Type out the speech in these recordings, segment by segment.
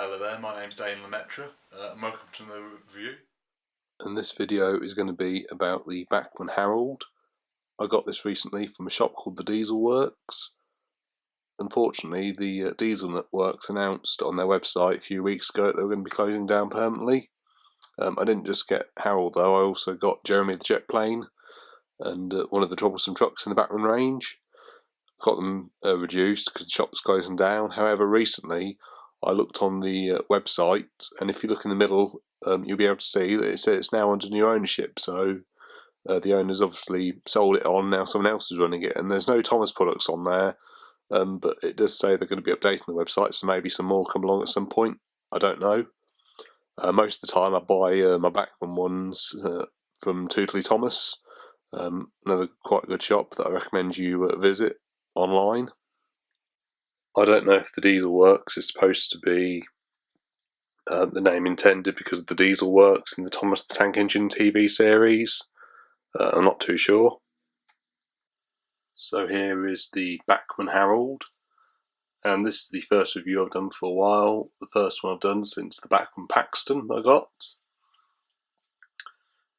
Hello there, my name's Dane Lemaitre, and welcome to another review. And this video is going to be about the Bachmann Harold. I got this recently from a shop called the Dieselworks. Unfortunately, the Dieselworks announced on their website a few weeks ago that they were going to be closing down permanently. I didn't just get Harold though, I also got Jeremy the jet plane and one of the Troublesome trucks in the Bachmann range. Got them reduced because the shop was closing down. However, recently I looked on the website, and if you look in the middle, you'll be able to see that it says it's now under new ownership. So the owners obviously sold it on, now someone else is running it, and there's no Thomas products on there, but it does say they're going to be updating the website, so maybe some more come along at some point. I don't know. Most of the time I buy my Bachmann ones from Tootly Thomas, another quite good shop that I recommend you visit online. I don't know if the Dieselworks is supposed to be the name intended because of the Dieselworks in the Thomas the Tank Engine TV series. I'm not too sure. So here is the Bachmann Harold, and this is the first review I've done for a while. The first one I've done since the Bachmann Paxton I got.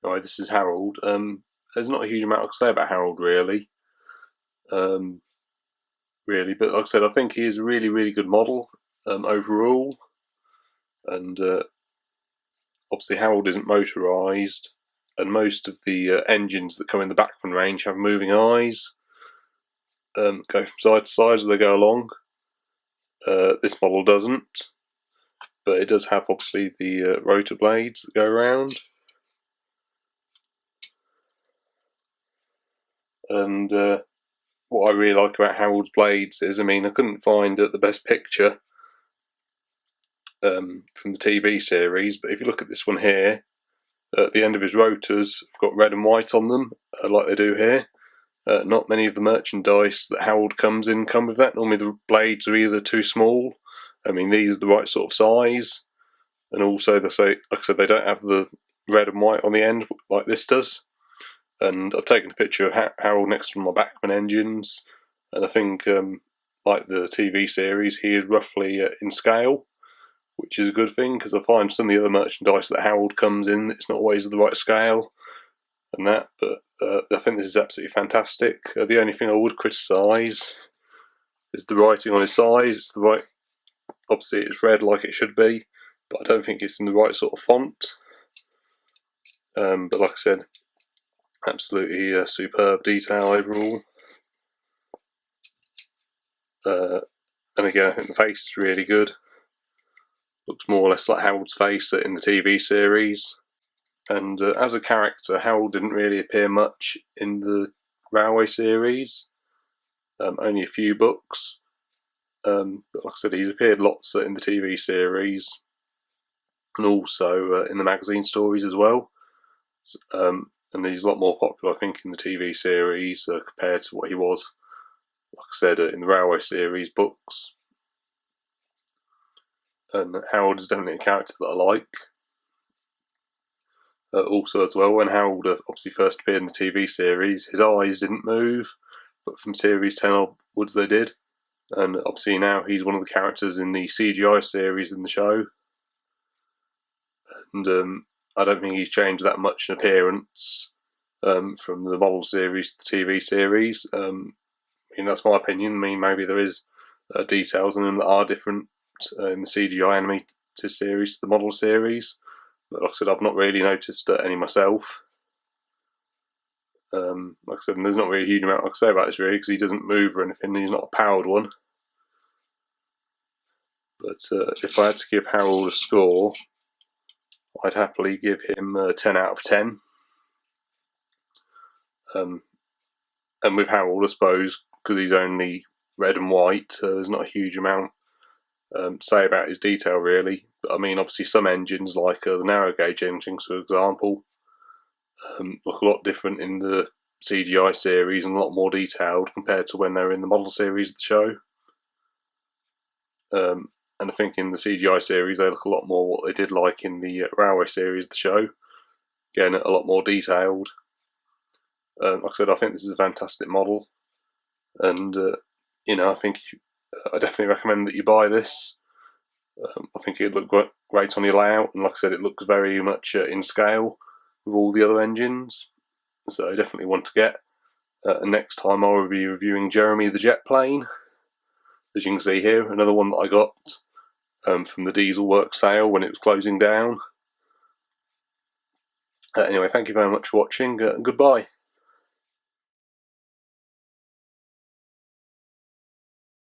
Alright, this is Harold. There's not a huge amount I can say about Harold really. But like I said, I think he is a really good model overall, and obviously Harold isn't motorised, and most of the engines that come in the Bachmann range have moving eyes, go from side to side as they go along. This model doesn't, but it does have obviously the rotor blades that go around, and what I really like about Harold's blades is, I couldn't find the best picture from the TV series, but if you look at this one here, at the end of his rotors have got red and white on them, like they do here. Not many of the merchandise that Harold comes in come with that. Normally the blades are either too small, these are the right sort of size, and also like I said, they don't have the red and white on the end like this does. And I've taken a picture of Harold next to my Bachmann engines, and I think like the TV series, he is roughly in scale, which is a good thing, because I find some of the other merchandise that Harold comes in, it's not always the right scale and that, but I think this is absolutely fantastic. The only thing I would criticise is the writing on his sides. It's the right, obviously it's red like it should be, but I don't think it's in the right sort of font. But like I said, absolutely superb detail overall. And again, I think the face is really good. Looks more or less like Harold's face in the TV series. And as a character, Harold didn't really appear much in the Railway series. Only a few books. But like I said, he's appeared lots in the TV series, and also in the magazine stories as well. And he's a lot more popular, I think, in the TV series compared to what he was, like I said, in the Railway series books. And Harold is definitely a character that I like. Also as well, when Harold obviously first appeared in the TV series, his eyes didn't move, but from series 10 onwards they did. And obviously now he's one of the characters in the CGI series in the show. And I don't think he's changed that much in appearance from the model series to the TV series. That's my opinion. Maybe there is details in them that are different in the CGI animated series to the model series, but like I said, I've not really noticed any myself. Like I said, there's not really a huge amount I can say about this really, because he doesn't move or anything. He's not a powered one. But if I had to give Harold a score, I'd happily give him 10 out of 10. And with Harold, I suppose, because he's only red and white, there's not a huge amount to say about his detail really. But obviously some engines, like the narrow gauge engines for example, look a lot different in the CGI series and a lot more detailed compared to when they're in the model series of the show. And I think in the CGI series they look a lot more what they did like in the Railway series of the show. Again, a lot more detailed. Like I said, I think this is a fantastic model, and I think I definitely recommend that you buy this. I think it looked great on your layout, and like I said, it looks very much in scale with all the other engines, so I definitely want to get. And next time I'll be reviewing Jeremy the jet plane. As you can see here, another one that I got from the Dieselworks sale when it was closing down. Anyway, thank you very much for watching. Goodbye.